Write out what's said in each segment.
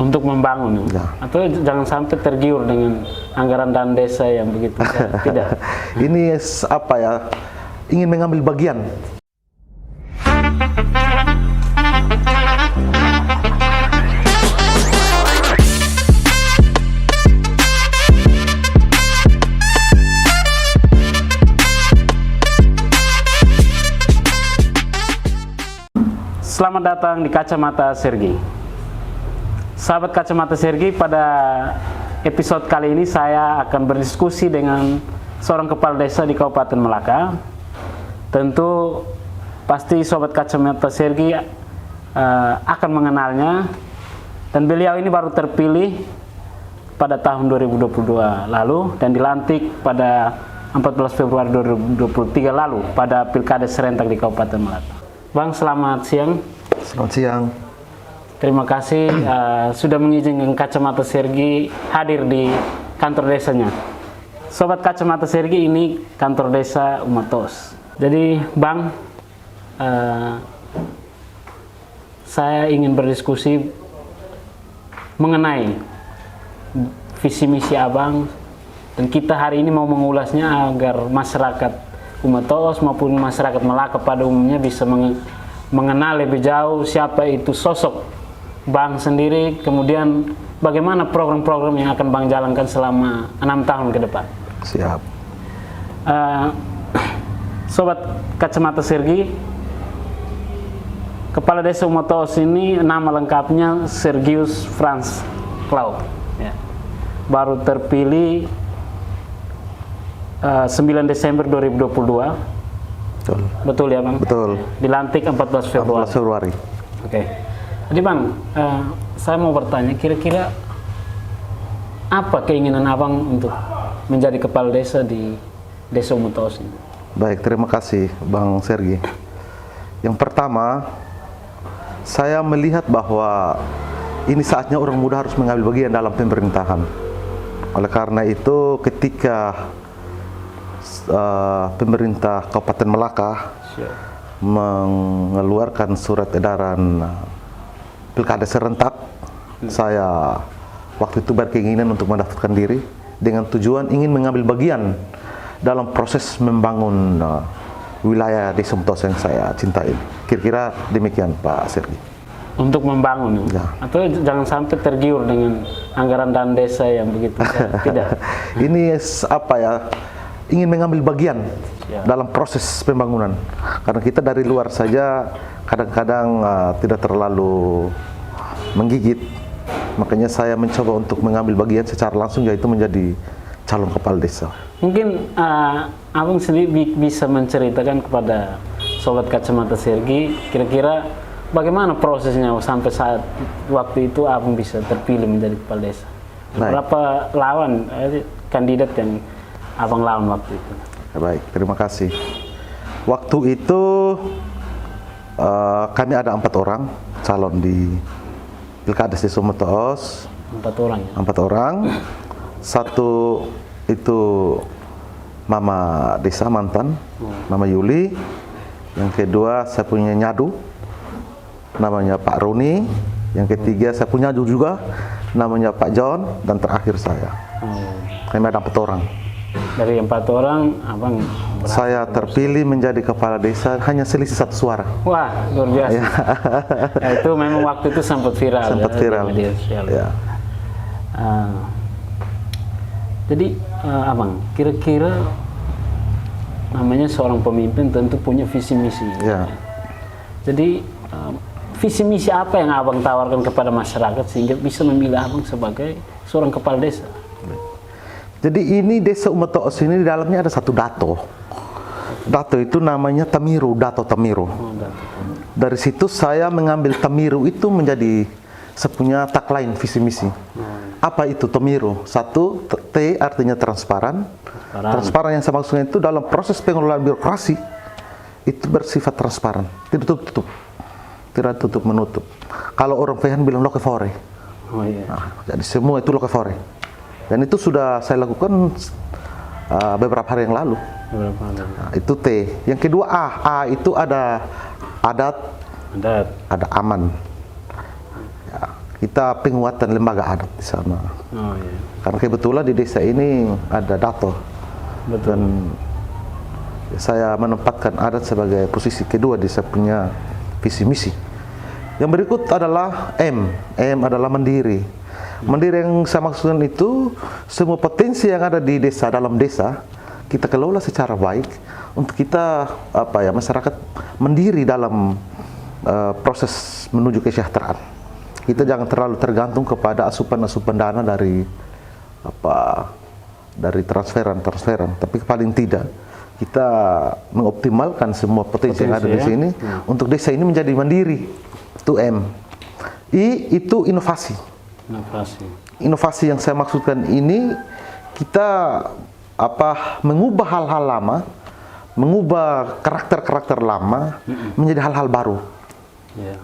untuk membangun Ya. atau jangan sampai tergiur dengan anggaran dana desa yang begitu tidak. Ini apa ya, ingin mengambil bagian. Selamat datang di Kacamata Sergi. Sahabat Kacamata Sergi, pada episode kali ini saya akan berdiskusi dengan seorang kepala desa di Kabupaten Melaka. Tentu pasti Sobat Kacamata Sergi akan mengenalnya, dan beliau ini baru terpilih pada tahun 2022 lalu dan dilantik pada 14 Februari 2023 lalu pada Pilkada serentak di Kabupaten Melaka. Bang, selamat siang. Selamat siang. Terima kasih sudah mengizinkan Kacamata Sergi hadir di kantor desanya. Sobat Kacamata Sergi, ini kantor desa Umatos. Jadi Bang, saya ingin berdiskusi mengenai visi misi Abang, dan kita hari ini mau mengulasnya agar masyarakat Umatos maupun masyarakat Melaka pada umumnya bisa mengenal lebih jauh siapa itu sosok Bang sendiri, kemudian bagaimana program-program yang akan Bang jalankan selama 6 tahun ke depan. Siap. Sobat Kacamata Sergi, Kepala Desa Umatos ini nama lengkapnya Sergius Franz Klaus. Ya. Baru terpilih 9 Desember 2022. Betul. Betul ya Bang? Betul. Dilantik 14 Februari. 14 Februari. Oke. Jadi Bang, saya mau bertanya, kira-kira apa keinginan Abang untuk menjadi kepala desa di Desa Umatos ini? Baik, terima kasih Bang Sergi. Yang pertama, saya melihat bahwa ini saatnya orang muda harus mengambil bagian dalam pemerintahan. Oleh karena itu, ketika pemerintah Kabupaten Melaka mengeluarkan surat edaran Pilkada serentak, saya waktu itu berkeinginan untuk mendaftarkan diri dengan tujuan ingin mengambil bagian dalam proses membangun wilayah Desa Umatos yang saya cintai. Kira-kira demikian Pak Sergi. Untuk membangun Ya. atau jangan sampai tergiur dengan anggaran dana desa yang begitu tidak. Ini apa ya, ingin mengambil bagian dalam proses pembangunan, karena kita dari luar saja kadang-kadang tidak terlalu menggigit, makanya saya mencoba untuk mengambil bagian secara langsung, yaitu menjadi calon kepala desa. Mungkin Abang sendiri bisa menceritakan kepada Sobat Kacamata Sergi, kira-kira bagaimana prosesnya sampai saat waktu itu Abang bisa terpilih menjadi kepala desa? Berapa lawan kandidat yang Abang lawan waktu itu? Baik, terima kasih. Waktu itu kami ada 4 orang calon di Pilkada Desa Umatos. 4 orang ya? 4 orang. Satu itu Mama Desa mantan, Mama Yuli. Yang kedua saya punya nyadu, namanya Pak Roni. Yang ketiga saya punya nyadu juga, namanya Pak John. Dan terakhir saya. Kami ada 4 orang. Dari 4 orang, Abang Saya terpilih menjadi kepala desa hanya selisih 1 suara. Wah, luar biasa. Ya, itu memang waktu itu sempat viral. Sempat viral. Di media sosial. Ya. Jadi, Abang, kira-kira namanya seorang pemimpin tentu punya visi misi. Ya. Jadi, visi misi apa yang Abang tawarkan kepada masyarakat sehingga bisa memilih Abang sebagai seorang kepala desa? Jadi ini Desa Umatos ini di dalamnya ada satu dato. Dato itu namanya Tamiru, Dato Tamiru. Dari situ saya mengambil Tamiru itu menjadi sepunya tagline visi misi. Apa itu Tamiru? Satu, T artinya transparan. Transparan yang saya maksudnya itu dalam proses pengelolaan birokrasi itu bersifat transparan, tidak tutup, tidak tutup menutup. Kalau orang Vehan bilang lokevore. Oh iya. Nah, jadi semua itu lokevore. Dan itu sudah saya lakukan beberapa hari yang lalu. Nah, itu T. Yang kedua A. A itu ada adat, ada aman. Ya. kita penguatan lembaga adat di sana. Oh, iya. Karena kebetulan di desa ini ada dato. Betul. Dan saya menempatkan adat sebagai posisi kedua di saya punya visi misi. Yang berikut adalah M adalah mandiri. Mandiri yang saya maksudkan itu semua potensi yang ada di desa, dalam desa kita kelola secara baik untuk kita masyarakat mandiri dalam proses menuju kesejahteraan. Kita jangan terlalu tergantung kepada asupan dana dari transferan, tapi paling tidak kita mengoptimalkan semua potensi yang ada di sini untuk desa ini menjadi mandiri. Itu M. I itu inovasi. Inovasi yang saya maksudkan ini kita mengubah hal-hal lama, mengubah karakter-karakter lama menjadi hal-hal baru.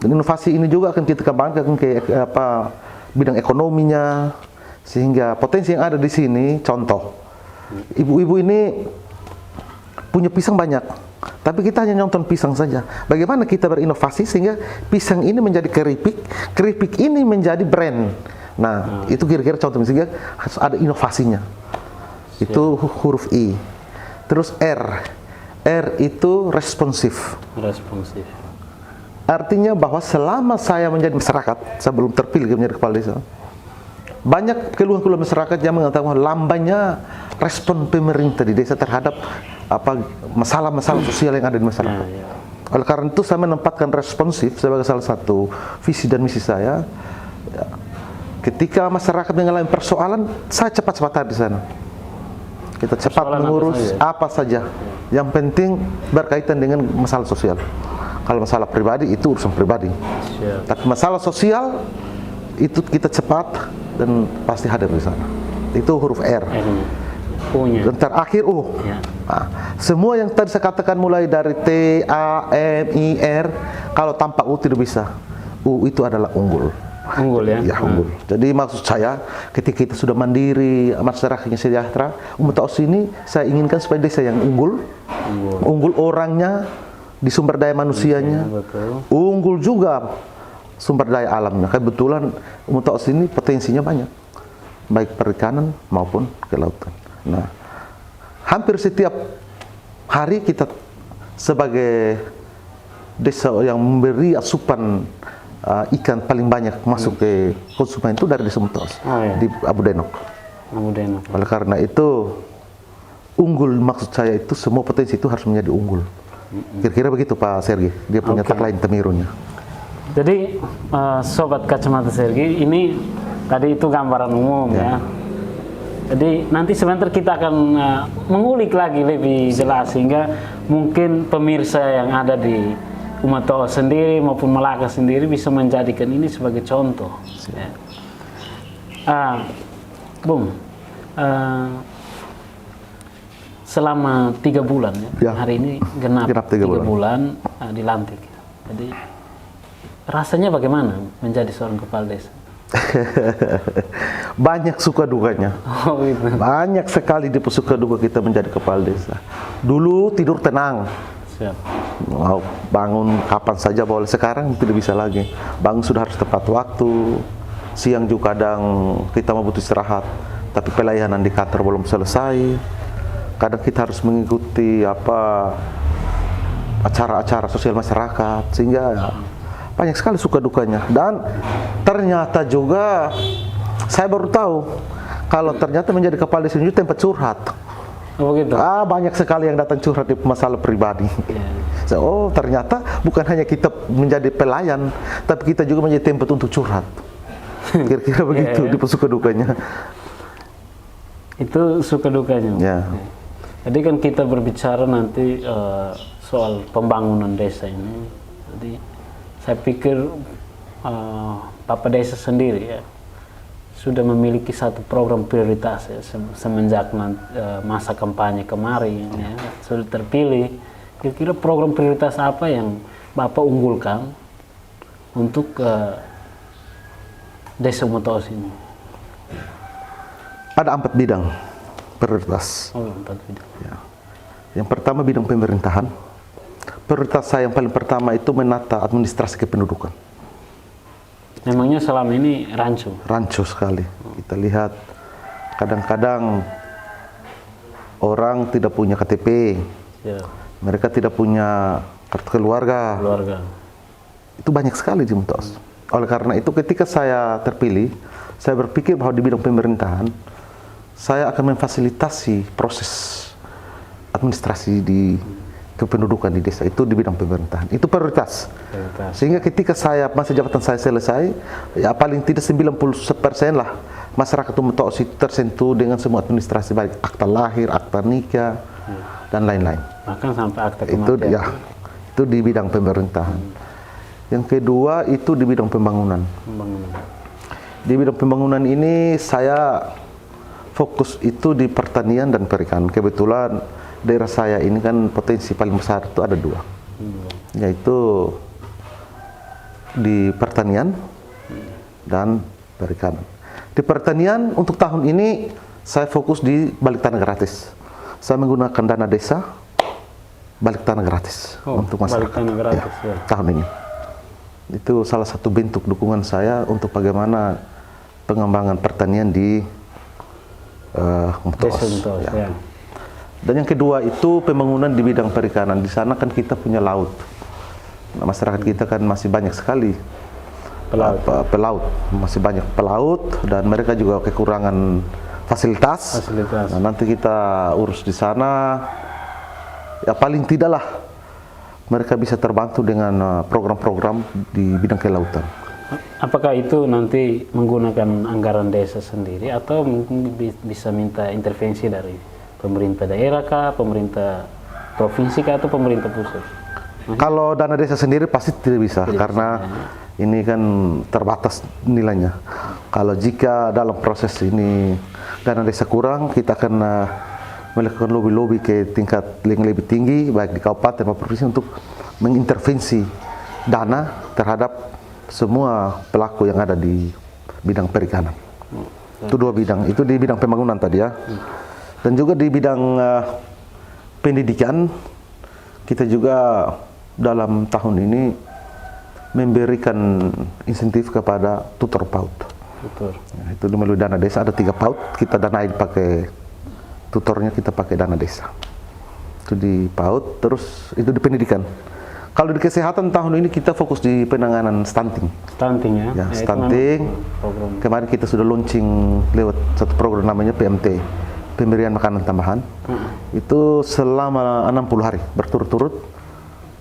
Dan inovasi ini juga akan kita kembangkan ke bidang ekonominya, sehingga potensi yang ada di sini, contoh, ibu-ibu ini punya pisang banyak, tapi kita hanya nonton pisang saja. Bagaimana kita berinovasi sehingga pisang ini menjadi keripik, keripik ini menjadi brand. Nah, itu kira-kira contoh, sehingga harus ada inovasinya. Itu huruf I. Terus R itu responsif. Artinya bahwa selama saya menjadi masyarakat, sebelum terpilih menjadi kepala desa, banyak keluhan-keluhan masyarakat yang mengatakan lambannya respon pemerintah di desa terhadap masalah-masalah sosial yang ada di masyarakat. Oleh karena itu saya menempatkan responsif sebagai salah satu visi dan misi saya. Ketika masyarakat mengalami persoalan, saya cepat-cepat ada di sana. Kita cepat mengurus apa saja. Yang penting berkaitan dengan masalah sosial. Kalau masalah pribadi itu urusan pribadi. Tapi masalah sosial itu kita cepat dan pasti hadir di sana. Itu huruf R. Dan terakhir U. Nah, semua yang tadi saya katakan mulai dari T, A, M, I, R, kalau tanpa U tidak bisa. U itu adalah unggul. Unggul ya? Ya, unggul. Jadi maksud saya ketika kita sudah mandiri, masyarakatnya sejahtera, Umuta'os ini saya inginkan supaya desa yang unggul. Unggul orangnya, di sumber daya manusianya, unggul juga sumber daya alamnya. Kebetulan Umuta'os ini potensinya banyak, baik perikanan maupun kelautan. Nah, hampir setiap hari kita sebagai desa yang memberi asupan ikan paling banyak masuk ke konsumen itu dari desa Umuta'os di Abu Denok. Oleh karena itu unggul, maksud saya itu semua potensi itu harus menjadi unggul. Kira-kira begitu Pak Sergi, dia punya tagline Temirunya. Jadi Sobat Kacamata Sergi, ini tadi itu gambaran umum ya. Jadi nanti sebentar kita akan mengulik lagi lebih jelas sehingga mungkin pemirsa yang ada di Umuta'os sendiri maupun Melaka sendiri bisa menjadikan ini sebagai contoh. Bung, selama 3 bulan ya, hari ini genap 3 bulan dilantik. Jadi rasanya bagaimana menjadi seorang kepala desa? Banyak suka dukanya. Gitu. Banyak sekali di suka duka kita menjadi kepala desa. Dulu tidur tenang. Mau bangun kapan saja boleh. Sekarang tidak bisa lagi. Bangun sudah harus tepat waktu. Siang juga kadang kita mau butuh istirahat, tapi pelayanan di kantor belum selesai. Kadang kita harus mengikuti acara-acara sosial masyarakat, sehingga banyak sekali suka dukanya. Dan ternyata juga saya baru tahu kalau ternyata menjadi kepala desa itu tempat curhat. Oh gitu. Banyak sekali yang datang curhat di masalah pribadi. Oh, ternyata bukan hanya kita menjadi pelayan, tapi kita juga menjadi tempat untuk curhat. Kira-kira begitu di suka dukanya. Itu suka dukanya. Jadi kan kita berbicara nanti soal pembangunan desa ini. Jadi saya pikir Bapak Desa sendiri ya sudah memiliki satu program prioritas ya, semenjak masa kampanye kemarin ya, sudah terpilih. Kira-kira program prioritas apa yang Bapak unggulkan untuk Desa Umuta'os ini? Ada 4 bidang prioritas. 4 bidang. Ya. Yang pertama bidang pemerintahan. Prioritas saya yang paling pertama itu menata administrasi kependudukan. Memangnya selama ini rancu? Rancu sekali. Kita lihat kadang-kadang orang tidak punya KTP, Ya, mereka tidak punya kartu keluarga. Itu banyak sekali di Mutoos. Oleh karena itu ketika saya terpilih, saya berpikir bahwa di bidang pemerintahan, saya akan memfasilitasi proses administrasi di kependudukan di desa itu di bidang pemerintahan. Itu prioritas. Sehingga ketika masa jabatan saya selesai, ya paling tidak 90% lah masyarakat Mutoos itu tersentuh dengan semua administrasi baik akta lahir, akta nikah, dan lain-lain. Bahkan sampai akta Itu kematian. ya, itu di bidang pemerintahan. Yang kedua itu di bidang pembangunan. Di bidang pembangunan ini saya fokus itu di pertanian dan perikanan. Kebetulan daerah saya ini kan potensi paling besar itu ada dua, yaitu di pertanian dan perikanan. Di pertanian untuk tahun ini saya fokus di balik tanah gratis. Saya menggunakan dana desa balik tanah gratis untuk masyarakat. Balik tanah gratis, ya. Tahun ini. Itu salah satu bentuk dukungan saya untuk bagaimana pengembangan pertanian di Mutoos. Ya. Dan yang kedua itu pembangunan di bidang perikanan. Di sana kan kita punya laut. Nah, masyarakat kita kan masih banyak sekali pelaut. Masih banyak pelaut dan mereka juga kekurangan fasilitas. Nah, nanti kita urus di sana. Ya paling tidaklah mereka bisa terbantu dengan program-program di bidang kelautan. Apakah itu nanti menggunakan anggaran desa sendiri atau mungkin bisa minta intervensi dari pemerintah daerah kah, pemerintah provinsi kah, atau pemerintah pusat? Kalau dana desa sendiri pasti tidak bisa, karena ini kan terbatas nilainya. Kalau jika dalam proses ini dana desa kurang, kita akan melakukan lobby-lobby ke tingkat yang lebih tinggi, baik di kabupaten maupun provinsi untuk mengintervensi dana terhadap semua pelaku yang ada di bidang perikanan. Itu dua bidang, itu di bidang pembangunan tadi ya. Dan juga di bidang pendidikan, kita juga dalam tahun ini memberikan insentif kepada tutor PAUD. Nah, itu melalui dana desa, ada 3 PAUD, kita danai pakai tutornya, kita pakai dana desa. Itu di PAUD, terus itu di pendidikan. Kalau di kesehatan tahun ini kita fokus di penanganan stunting. Stunting ya? Ya, stunting. Kemarin kita sudah launching lewat satu program namanya PMT, pemberian makanan tambahan. Itu selama 60 hari berturut-turut.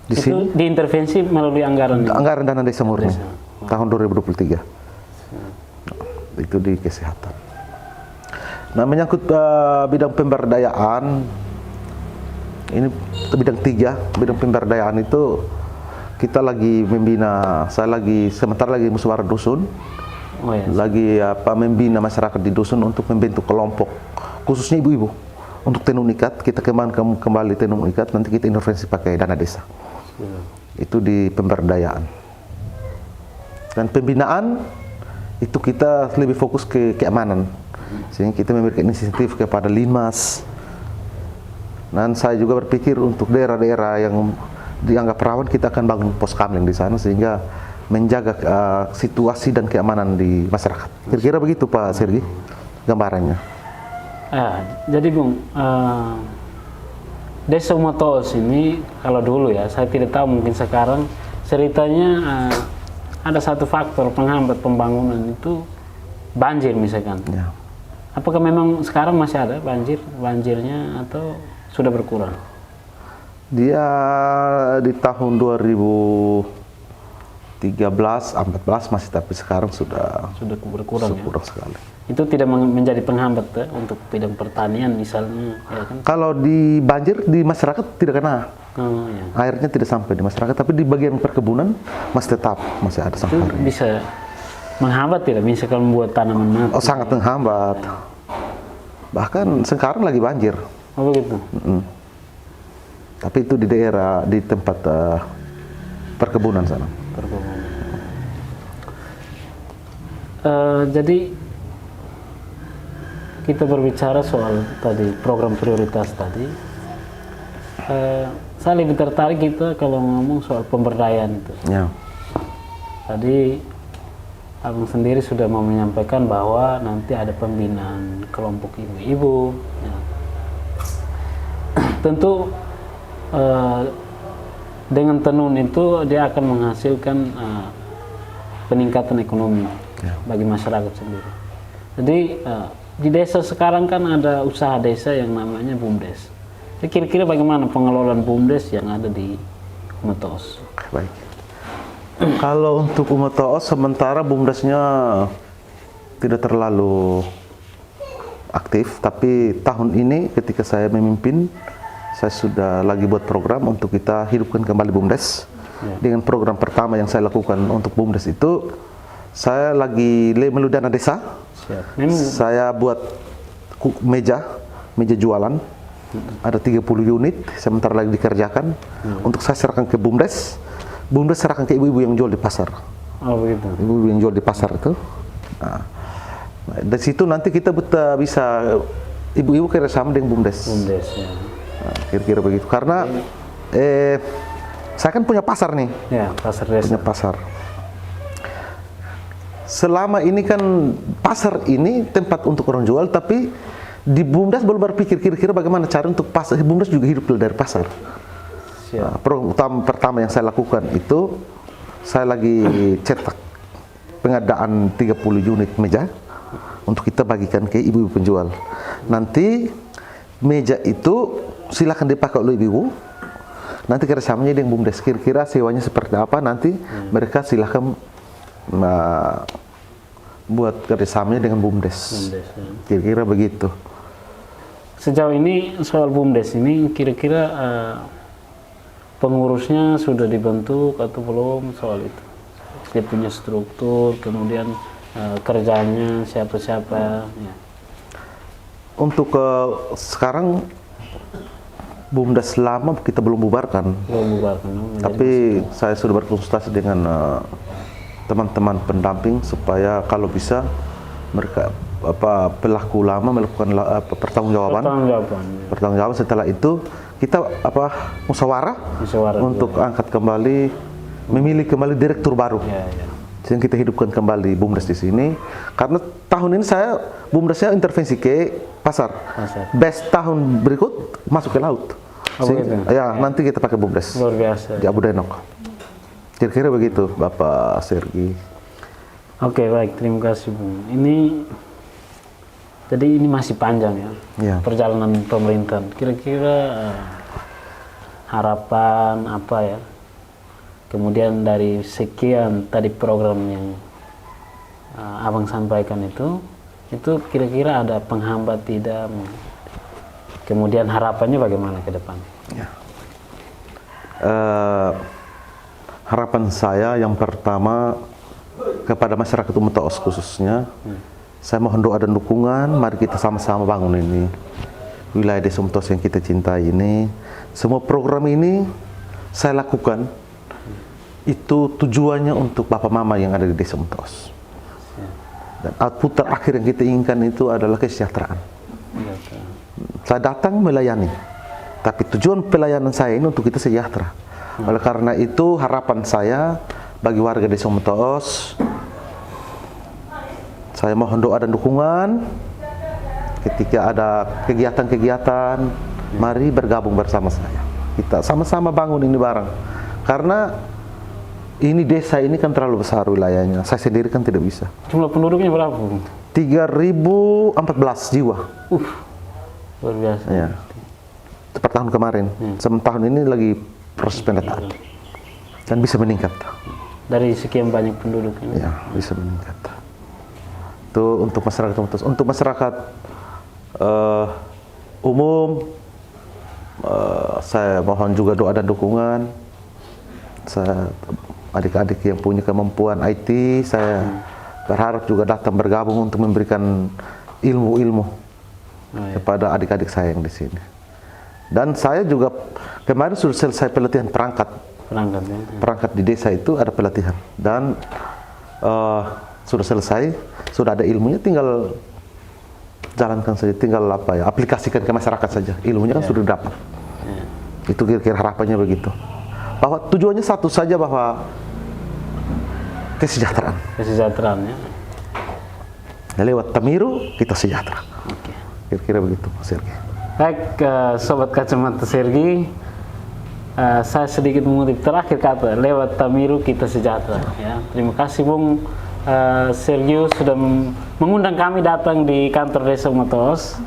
Di itu sini diintervensi melalui anggaran dana desa murni tahun 2023. Itu di kesehatan. Nah, menyangkut bidang pemberdayaan, ini bidang 3, bidang pemberdayaan itu kita lagi membina, sementara lagi musyawarah dusun, lagi membina masyarakat di dusun untuk membentuk kelompok, khususnya ibu-ibu, untuk tenun ikat. Kita kembali tenun ikat, nanti kita intervensi pakai dana desa. Itu di pemberdayaan. Dan pembinaan itu kita lebih fokus ke keamanan, sehingga kita memberikan insentif kepada Linmas. Dan saya juga berpikir untuk daerah-daerah yang dianggap rawan, kita akan bangun pos kamling di sana sehingga menjaga situasi dan keamanan di masyarakat. Kira-kira begitu Pak Sergi gambarannya. Jadi Bung, Desa Mutoos ini kalau dulu ya, saya tidak tahu mungkin sekarang ceritanya ada satu faktor penghambat pembangunan itu banjir misalkan. Ya. Apakah memang sekarang masih ada banjirnya atau sudah berkurang? Dia di tahun 2013-14 masih, tapi sekarang sudah berkurang sekali. Itu tidak menjadi penghambat untuk bidang pertanian misalnya, ya kan? Kalau di banjir di masyarakat tidak kena. Ya. Airnya tidak sampai di masyarakat, tapi di bagian perkebunan masih ada sampai. Itu bisa menghambat tidak, misalkan membuat tanaman mati? Oh, sangat menghambat. Bahkan sekarang lagi banjir. Oh begitu. Tapi itu di daerah, di tempat perkebunan sana. Jadi kita berbicara soal tadi program prioritas tadi. Saya lebih tertarik kita kalau ngomong soal pemberdayaan itu. Ya. Tadi Abang sendiri sudah mau menyampaikan bahwa nanti ada pembinaan kelompok ibu-ibu. Ya. Tentu dengan tenun itu dia akan menghasilkan peningkatan ekonomi bagi masyarakat sendiri. Jadi di desa sekarang kan ada usaha desa yang namanya BUMDes. Jadi kira-kira bagaimana pengelolaan BUMDes yang ada di Umetoos? Baik. Kalau untuk Umetoos sementara BUMDesnya tidak terlalu aktif, tapi tahun ini ketika saya memimpin, saya sudah lagi buat program untuk kita hidupkan kembali BUMDes. Dengan program pertama yang saya lakukan untuk BUMDes itu, saya lagi meludana desa. Saya buat meja jualan, ada 30 unit, sementara lagi dikerjakan. Untuk saya serahkan ke BUMDes. BUMDes serahkan ke ibu-ibu yang jual di pasar. Oh begitu. Ibu-ibu yang jual di pasar itu. Nah, dari situ nanti kita bisa ibu-ibu kerjasama dengan BUMDes. BUMDes ya. Nah, kira-kira begitu. Karena saya kan punya pasar nih. Ya, pasar desa. Punya pasar. Selama ini kan pasar ini tempat untuk orang jual, tapi di BUMDes belum berpikir kira-kira bagaimana cara untuk pasar. BUMDes juga hidup dari pasar. Nah, program pertama yang saya lakukan itu, saya lagi cetak pengadaan 30 unit meja untuk kita bagikan ke ibu-ibu penjual. Nanti meja itu silakan dipakai oleh ibu. Nanti kerjasamanya dengan BUMDes. Kira-kira sewanya seperti apa nanti mereka silakan buat kerjasamanya dengan BUMDes. Kira-kira begitu. Sejauh ini soal BUMDes ini kira-kira pengurusnya sudah dibentuk atau belum soal itu? Dia punya struktur, kemudian kerjanya siapa-siapa. Ya. Untuk sekarang BUMDes lama kita belum bubarkan. Belum bubarkan. Tapi saya sudah berkonsultasi dengan teman-teman pendamping supaya kalau bisa mereka pelaku lama melakukan pertanggungjawaban. Pertanggungjawaban setelah itu kita musyawarah untuk angkat kembali, memilih kembali direktur baru. Yang kita hidupkan kembali BUMDes di sini. Karena tahun ini saya BUMDesnya intervensi ke pasar. Best tahun berikut masuk ke laut. Ya, nanti kita pakai BUMDes. Luar biasa. Di Abu Denok. Kira-kira begitu, Bapak Sergi. Oke, baik. Terima kasih, Bung. Jadi ini masih panjang ya. Perjalanan pemerintahan. Kira-kira harapan apa ya? Kemudian dari sekian tadi program yang Abang sampaikan itu kira-kira ada penghambat tidak? Kemudian harapannya bagaimana ke depan? Ya. Harapan saya yang pertama kepada masyarakat Umetoos khususnya, saya mohon doa dan dukungan. Mari kita sama-sama bangun ini wilayah desa Umetoos yang kita cintai ini. Semua program ini saya lakukan itu tujuannya untuk Bapak Mama yang ada di desa Umetoos. Dan output terakhir yang kita inginkan itu adalah kesejahteraan. Saya datang melayani, tapi tujuan pelayanan saya ini untuk kita sejahtera. Oleh karena itu harapan saya bagi warga desa Umetoos, saya mohon doa dan dukungan. Ketika ada kegiatan-kegiatan, mari bergabung bersama saya. Kita sama-sama bangun ini bareng. Karena ini desa ini kan terlalu besar wilayahnya. Saya sendiri kan tidak bisa. Jumlah penduduknya berapa? 3014 jiwa. Luar biasa. Ya. Per tahun kemarin. Tahun ini lagi proses pendataan. Dan bisa meningkat. Dari sekian banyak penduduk ini? Ya, bisa meningkat. Itu untuk masyarakat Umetoos. Untuk masyarakat umum, saya mohon juga doa dan dukungan. Saya adik-adik yang punya kemampuan IT, saya berharap juga datang bergabung untuk memberikan ilmu-ilmu kepada adik-adik saya yang di sini. Dan saya juga kemarin sudah selesai pelatihan perangkat. Perangkat di desa itu ada pelatihan dan sudah selesai, sudah ada ilmunya, tinggal jalankan saja, tinggal aplikasikan ke masyarakat saja. Ilmunya kan sudah dapat. Itu kira-kira harapannya begitu. Bahwa tujuannya satu saja, bahwa kesejahteraan. Kesejahteraan ya. Lewat Tamiru kita sejahtera. Oke. Kira-kira begitu, Mas Sergi. Baik, Sobat Kacamata Sergi, saya sedikit mengutip terakhir kata, lewat Tamiru kita sejahtera. Ya, terima kasih Bung Sergio sudah mengundang kami datang di kantor Desa Umatos.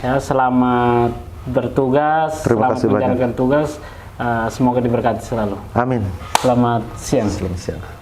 Ya, selamat bertugas, Terima selamat kasih menjalankan banyak. tugas. Semoga diberkati selalu. Amin. Selamat siang. Selamat siang.